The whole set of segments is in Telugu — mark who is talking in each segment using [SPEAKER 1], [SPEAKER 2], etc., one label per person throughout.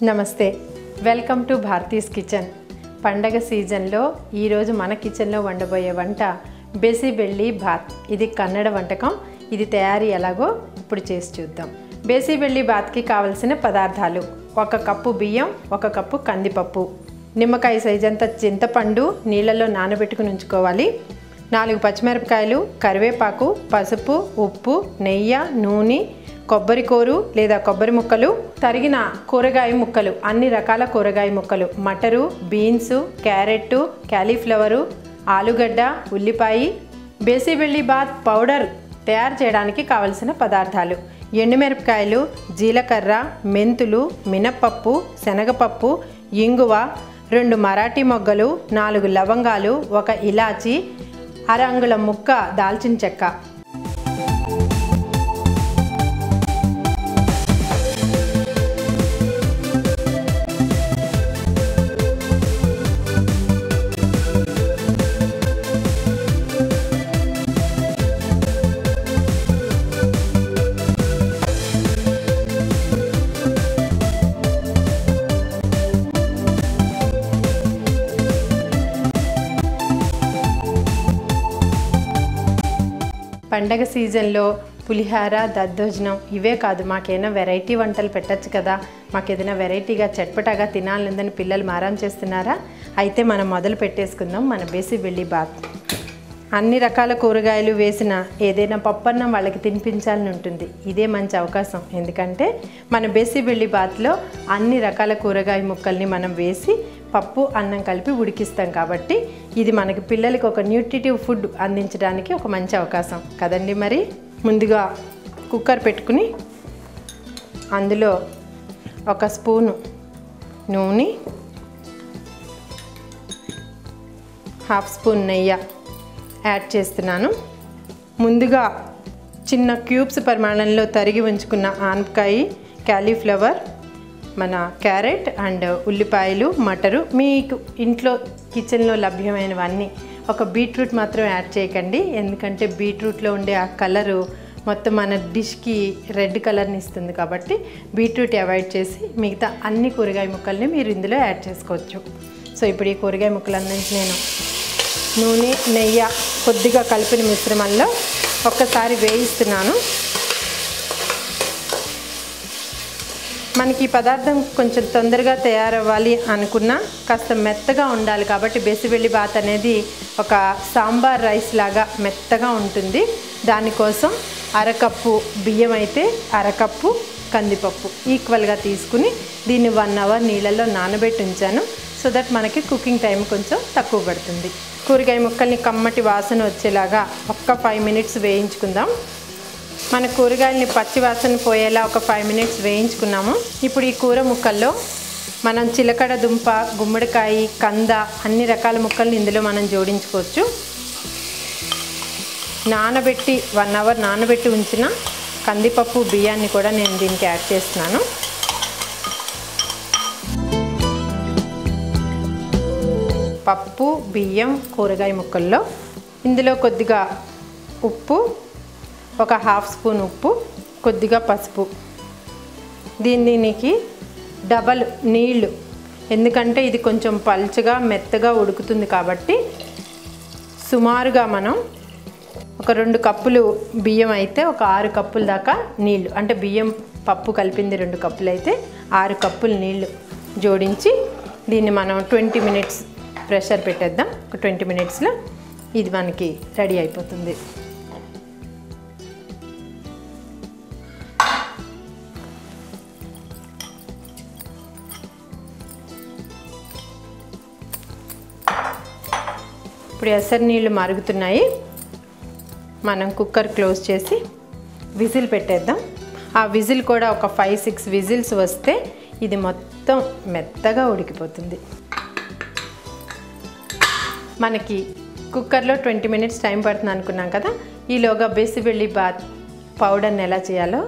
[SPEAKER 1] నమస్తే, వెల్కమ్ టు భారతీస్ కిచెన్. పండగ సీజన్లో ఈరోజు మన కిచెన్లో వండబోయే వంట బేసిబెల్లి బాత్. ఇది కన్నడ వంటకం. ఇది తయారీ ఎలాగో ఇప్పుడు చేసి చూద్దాం. బేసిబెల్లి బాత్కి కావలసిన పదార్థాలు: 1 కప్పు బియ్యం, 1 కప్పు కందిపప్పు, నిమ్మకాయ సైజ్ అంత చింతపండు నీళ్ళలో నానబెట్టుకుని ఉంచుకోవాలి, 4 పచ్చిమిరపకాయలు, కరివేపాకు, పసుపు, ఉప్పు, నెయ్యి, నూనె, కొబ్బరి కూరు లేదా కొబ్బరి ముక్కలు, తరిగిన కూరగాయ ముక్కలు, అన్ని రకాల కూరగాయ ముక్కలు, మటరు, బీన్స్, క్యారెట్, క్యాలీఫ్లవరు, ఆలుగడ్డ, ఉల్లిపాయ. బేసిబెల్లి బాత్ పౌడర్ తయారు చేయడానికి కావలసిన పదార్థాలు: ఎండుమిరపకాయలు, జీలకర్ర, మెంతులు, మినప్పప్పు, శనగపప్పు, ఇంగువ, 2 మరాఠీ మొగ్గలు, 4 లవంగాలు, 1 ఇలాచి, 1/2 అంగుళం ముక్క దాల్చిన చెక్క. పండగ సీజన్లో పులిహార, దద్దోజనం ఇవే కాదు, మాకేమైనా వెరైటీ వంటలు పెట్టచ్చు కదా, మాకు ఏదైనా వెరైటీగా చట్పటాగా తినాలని పిల్లలు మారం చేస్తున్నారా? అయితే మనం మొదలు పెట్టేసుకుందాం మన బేసిబెల్లి బాత్. అన్ని రకాల కూరగాయలు వేసిన ఏదైనా పప్పన్నం వాళ్ళకి తినిపించాలని ఉంటుంది. ఇదే మంచి అవకాశం, ఎందుకంటే మన బేసిబెల్లి బాత్లో అన్ని రకాల కూరగాయ ముక్కల్ని మనం వేసి పప్పు అన్నం కలిపి ఉడికిస్తాం కాబట్టి ఇది మనకి పిల్లలకి ఒక న్యూట్రిటివ్ ఫుడ్ అందించడానికి ఒక మంచి అవకాశం కదండి. మరి ముందుగా కుక్కర్ పెట్టుకుని అందులో 1 స్పూను నూనె, 1/2 స్పూన్ నెయ్యి యాడ్ చేస్తున్నాను. ముందుగా చిన్న క్యూబ్స్ పరిమాణంలో తరిగి ఉంచుకున్న ఆనపకాయ, క్యాలీఫ్లవర్, మన క్యారెట్ అండ్ ఉల్లిపాయలు, మటరు, మీకు ఇంట్లో కిచెన్లో లభ్యమైనవన్నీ. 1 బీట్రూట్ మాత్రం యాడ్ చేయకండి, ఎందుకంటే బీట్రూట్లో ఉండే ఆ కలరు మొత్తం మన డిష్కి రెడ్ కలర్ని ఇస్తుంది కాబట్టి బీట్రూట్ అవాయిడ్ చేసి మిగతా అన్ని కూరగాయ ముక్కల్ని మీరు ఇందులో యాడ్ చేసుకోవచ్చు. సో ఇప్పుడు ఈ కూరగాయ ముక్కలన్నింటి నేను నూనె, నెయ్యి కొద్దిగా కలిపిన మిశ్రమంలో ఒక్కసారి వేయిస్తున్నాను. మనకి ఈ పదార్థం కొంచెం తొందరగా తయారవ్వాలి అనుకున్నా కాస్త మెత్తగా ఉండాలి కాబట్టి బేసిబెల్లి బాత్ అనేది ఒక సాంబార్ రైస్ లాగా మెత్తగా ఉంటుంది. దానికోసం 1/2 కప్పు బియ్యం అయితే 1/2 కప్పు కందిపప్పు ఈక్వల్గా తీసుకుని దీన్ని 1 అవర్ నీళ్ళల్లో నానబెట్టి ఉంచాను. సో దట్ మనకి కుకింగ్ టైం కొంచెం తక్కువ పడుతుంది. కూరగాయ ముక్కల్ని కమ్మటి వాసన వచ్చేలాగా 5 మినిట్స్ వేయించుకుందాం. మన కూరగాయలని పచ్చి వాసన పోయేలా 5 మినిట్స్ వేయించుకున్నాము. ఇప్పుడు ఈ కూర ముక్కల్లో మనం చిలకడ దుంప, గుమ్మడికాయ, కంద అన్ని రకాల ముక్కల్ని ఇందులో మనం జోడించుకోవచ్చు. నానబెట్టి 1 అవర్ నానబెట్టి ఉంచిన కందిపప్పు, బియ్యాన్ని కూడా నేను దీనికి యాడ్ చేస్తున్నాను. పప్పు, బియ్యం, కూరగాయ ముక్కల్లో ఇందులో కొద్దిగా ఉప్పు, 1/2 స్పూన్ ఉప్పు, కొద్దిగా పసుపు, దీనికి డబల్ నీళ్ళు, ఎందుకంటే ఇది కొంచెం పల్చగా మెత్తగా ఉడుకుతుంది కాబట్టి సుమారుగా మనం 2 కప్పులు బియ్యం అయితే 6 కప్పుల దాకా నీళ్ళు, అంటే బియ్యం పప్పు కలిపింది 2 కప్పులు అయితే 6 కప్పులు నీళ్ళు జోడించి దీన్ని మనం 20 మినిట్స్ ప్రెషర్ పెట్టేద్దాం. 20 మినిట్స్లో ఇది మనకి రెడీ అయిపోతుంది. ఇప్పుడు ఎసరు నీళ్ళు మరుగుతున్నాయి. మనం కుక్కర్ క్లోజ్ చేసి విజిల్ పెట్టేద్దాం. ఆ విజిల్ కూడా 5-6 విజిల్స్ వస్తే ఇది మొత్తం మెత్తగా ఉడికిపోతుంది. మనకి కుక్కర్లో 20 మినిట్స్ టైం పడుతుంది అనుకున్నాం కదా, ఈలోగా బేసిబెల్లి బాత్ పౌడర్ని ఎలా చేయాలో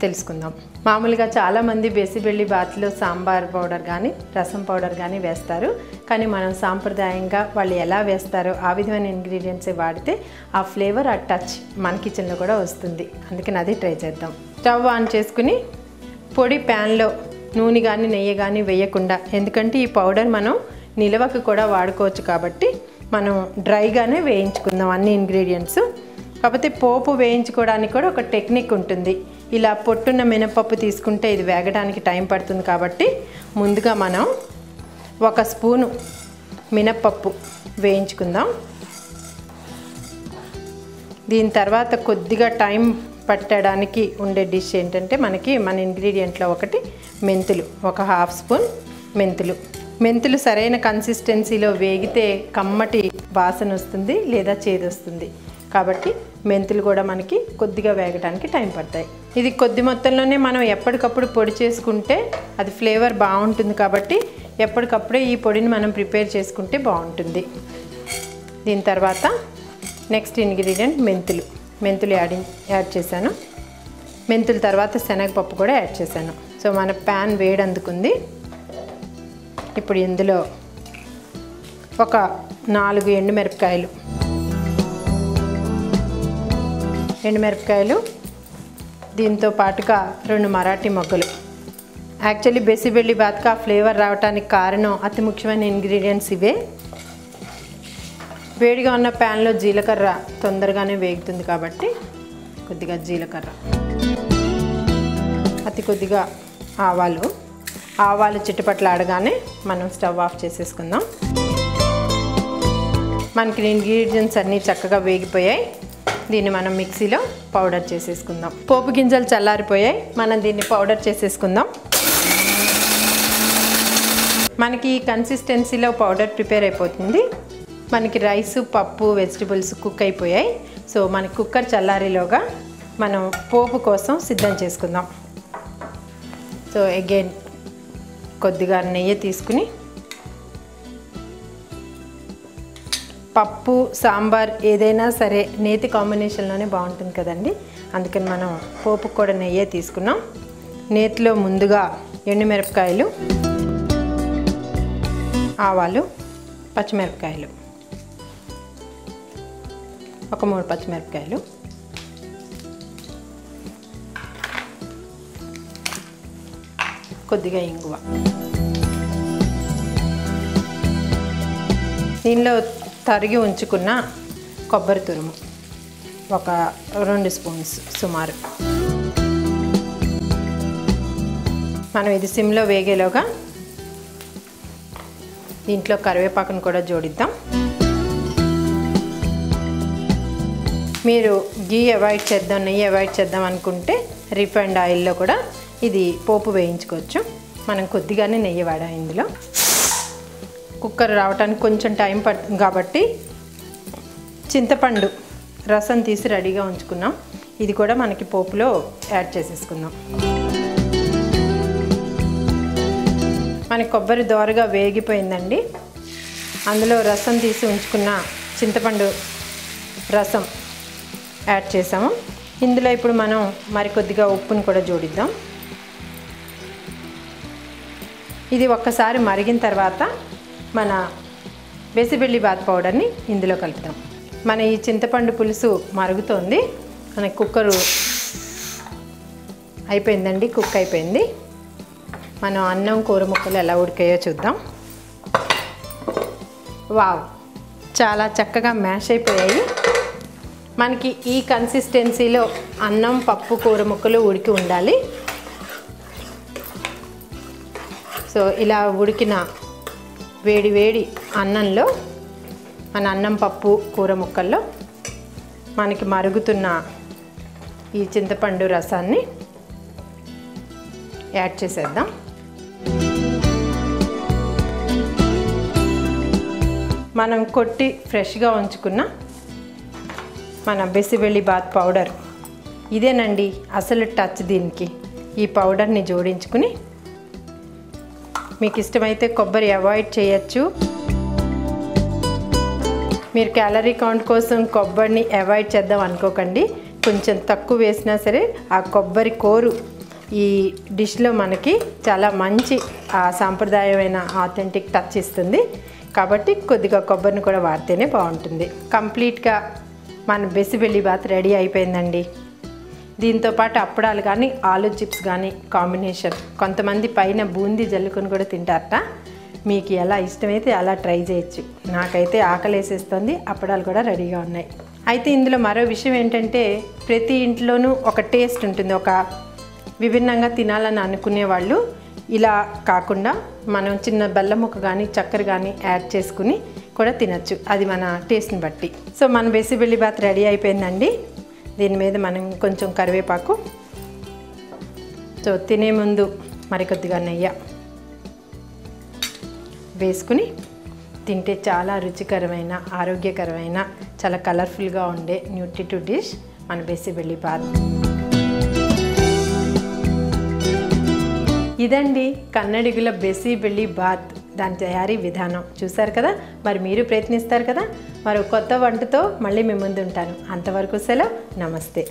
[SPEAKER 1] తెలుసుకుందాం. మామూలుగా చాలామంది బేసిబెల్లి బాత్లో సాంబార్ పౌడర్ కానీ రసం పౌడర్ కానీ వేస్తారు, కానీ మనం సాంప్రదాయంగా వాళ్ళు ఎలా వేస్తారో ఆ విధమైన ఇంగ్రీడియంట్సే వాడితే ఆ ఫ్లేవర్, ఆ టచ్ మన కిచెన్లో కూడా వస్తుంది. అందుకని అది ట్రై చేద్దాం. స్టవ్ ఆన్ చేసుకుని పొడి ప్యాన్లో నూనె కానీ నెయ్యి కానీ వేయకుండా, ఎందుకంటే ఈ పౌడర్ మనం నిలవకు కూడా వాడుకోవచ్చు కాబట్టి మనం డ్రైగానే వేయించుకుందాం అన్ని ఇంగ్రీడియంట్స్. కాకపోతే పోపు వేయించుకోవడానికి కూడా ఒక టెక్నిక్ ఉంటుంది. ఇలా పొట్టున్న మినపప్పు తీసుకుంటే ఇది వేగడానికి టైం పడుతుంది కాబట్టి ముందుగా మనం 1 స్పూను మినపప్పు వేయించుకుందాం. దీని తర్వాత కొద్దిగా టైం పట్టడానికి ఉండే డిష్ ఏంటంటే మన ఇంగ్రీడియంట్లో ఒకటి మెంతులు, 1/2 స్పూన్ మెంతులు సరైన కన్సిస్టెన్సీలో వేగితే కమ్మటి వాసన వస్తుంది లేదా చేదు వస్తుంది. కాబట్టి మెంతులు కూడా మనకి కొద్దిగా వేగడానికి టైం పడతాయి. ఇది కొద్ది మొత్తంలోనే మనం ఎప్పటికప్పుడు పొడి చేసుకుంటే అది ఫ్లేవర్ బాగుంటుంది. కాబట్టి ఎప్పటికప్పుడే ఈ పొడిని మనం ప్రిపేర్ చేసుకుంటే బాగుంటుంది. దీని తర్వాత నెక్స్ట్ ఇంగ్రీడియంట్ మెంతులు యాడ్ చేశాను. మెంతుల తర్వాత శనగపప్పు కూడా యాడ్ చేశాను. సో మన ప్యాన్ వేడి అందుకుంది. ఇప్పుడు ఇందులో ఒక 4 ఎండుమిరపకాయలు, దీంతో పాటుగా 2 మరాఠీ మొగ్గలు. యాక్చువల్లీ బెసిబెల్లి బాత్కా ఫ్లేవర్ రావడానికి కారణం అతి ముఖ్యమైన ఇంగ్రీడియంట్స్ ఇవే. వేడిగా ఉన్న ప్యాన్లో జీలకర్ర తొందరగానే వేగుతుంది కాబట్టి కొద్దిగా జీలకర్ర, అతి కొద్దిగా ఆవాలు చిట్టుపట్లాడగానే మనం స్టవ్ ఆఫ్ చేసేసుకుందాం. మనకి ఇంగ్రీడియంట్స్ అన్నీ చక్కగా వేగిపోయాయి. దీన్ని మనం మిక్సీలో పౌడర్ చేసేసుకుందాం. పోపు గింజలు చల్లారిపోయాయి, మనం దీన్ని పౌడర్ చేసేసుకుందాం. మనకి ఈ కన్సిస్టెన్సీలో పౌడర్ ప్రిపేర్ అయిపోతుంది. మనకి రైసు, పప్పు, వెజిటబుల్స్ కుక్ అయిపోయాయి. సో మన కుక్కర్ చల్లారిలోగా మనం పోపు కోసం సిద్ధం చేసుకుందాం. సో అగైన్ కొద్దిగా నెయ్యి తీసుకుని, పప్పు సాంబార్ ఏదైనా సరే నేతి కాంబినేషన్లోనే బాగుంటుంది కదండి. అందుకని మనం పోపుకు కూడా నెయ్యి తీసుకున్నాం. నేతిలో ముందుగా ఎండుమిరపకాయలు, ఆవాలు, పచ్చిమిరపకాయలు, ఒక 3 పచ్చిమిరపకాయలు, కొద్దిగా ఇంగువ, దీనిలో తరిగి ఉంచుకున్న కొబ్బరి తురుము ఒక 2 స్పూన్స్ సుమారు. మనం ఇది సిమ్లో వేగేలోగా దీంట్లో కరివేపాకును కూడా జోడిద్దాం. మీరు గీ అవాయిడ్ చేద్దాం, నెయ్యి అవాయిడ్ చేద్దాం అనుకుంటే రిఫైండ్ ఆయిల్లో కూడా ఇది పోపు వేయించుకోవచ్చు. మనం కొద్దిగానే నెయ్యి వాడాం ఇందులో. కుక్కర్ రావడానికి కొంచెం టైం పడుతుంది కాబట్టి చింతపండు రసం తీసి రెడీగా ఉంచుకున్నాం. ఇది కూడా మనకి పోపులో యాడ్ చేసేసుకుందాం. మనకి కొబ్బరి దోరగా వేగిపోయిందండి. అందులో రసం తీసి ఉంచుకున్న చింతపండు రసం యాడ్ చేసాము. ఇందులో ఇప్పుడు మనం మరికొద్దిగా ఉప్పును కూడా జోడిద్దాం. ఇది ఒక్కసారి మరిగిన తర్వాత మన బెసిబెల్లి బాత్ పౌడర్ని ఇందులో కలుపుతాం. మన ఈ చింతపండు పులుసు మరుగుతోంది. మన కుక్కరు అయిపోయిందండి, కుక్ అయిపోయింది. మనం అన్నం, కూర ముక్కలు ఎలా ఉడికాయో చూద్దాం. వావ్, చాలా చక్కగా మ్యాష్ అయిపోయాయి. మనకి ఈ కన్సిస్టెన్సీలో అన్నం, పప్పు, కూర ముక్కలు ఉడికి ఉండాలి. సో ఇలా ఉడికిన వేడి వేడి అన్నంలో మన అన్నం, పప్పు, కూర ముక్కల్లో మనకి మరుగుతున్న ఈ చింతపండు రసాన్ని యాడ్ చేసేద్దాం. మనం కొట్టి ఫ్రెష్గా ఉంచుకున్న మన బెసిబెల్లి బాత్ పౌడర్ ఇదేనండి అసలు టచ్. దీనికి ఈ పౌడర్ని జోడించుకుని, మీకు ఇష్టమైతే కొబ్బరి అవాయిడ్ చేయొచ్చు. మీరు క్యాలరీ కౌంట్ కోసం కొబ్బరిని అవాయిడ్ చేద్దాం అనుకోకండి. కొంచెం తక్కువ వేసినా సరే ఆ కొబ్బరి కోరు ఈ డిష్లో మనకి చాలా మంచి సాంప్రదాయమైన ఆథెంటిక్ టచ్ ఇస్తుంది. కాబట్టి కొద్దిగా కొబ్బరిని కూడా వాడితేనే బాగుంటుంది. కంప్లీట్గా మన బెసిబెల్లి బాత్ రెడీ అయిపోయిందండి. దీంతో పాటు అప్పడాలు కానీ ఆలు చిప్స్ కానీ కాంబినేషన్. కొంతమంది పైన బూందీ జల్లుకొని కూడా తింటారట. మీకు ఎలా ఇష్టమైతే అలా ట్రై చేయొచ్చు. నాకైతే ఆకలి వేసేస్తుంది. అప్పడాలు కూడా రెడీగా ఉన్నాయి. అయితే ఇందులో మరో విషయం ఏంటంటే ప్రతి ఇంట్లోనూ ఒక టేస్ట్ ఉంటుంది. ఒక విభిన్నంగా తినాలని అనుకునే వాళ్ళు ఇలా కాకుండా మనం చిన్న బెల్లం ముక్క కానీ చక్కెర కానీ యాడ్ చేసుకుని కూడా తినచ్చు. అది మన టేస్ట్ని బట్టి. సో మన బెసిబెల్లి బాత్ రెడీ అయిపోయిందండి. దీని మీద మనం కొంచెం కరివేపాకు, సో తినే ముందు మరికొద్దిగా నెయ్యి వేసుకుని తింటే చాలా రుచికరమైన, ఆరోగ్యకరమైన, చాలా కలర్ఫుల్గా ఉండే న్యూట్రిటివ్ డిష్ మన బెసిబెల్లి బాత్. ఇదండి కన్నడిగుల బెసిబెల్లి బాత్. దాని తయారీ విధానం చూశారు కదా. మరి మీరు ప్రయత్నిస్తారు కదా. మరో కొత్త వంటతో మళ్ళీ మీ ముందు ఉంటాను. అంతవరకు సెలవు. నమస్తే.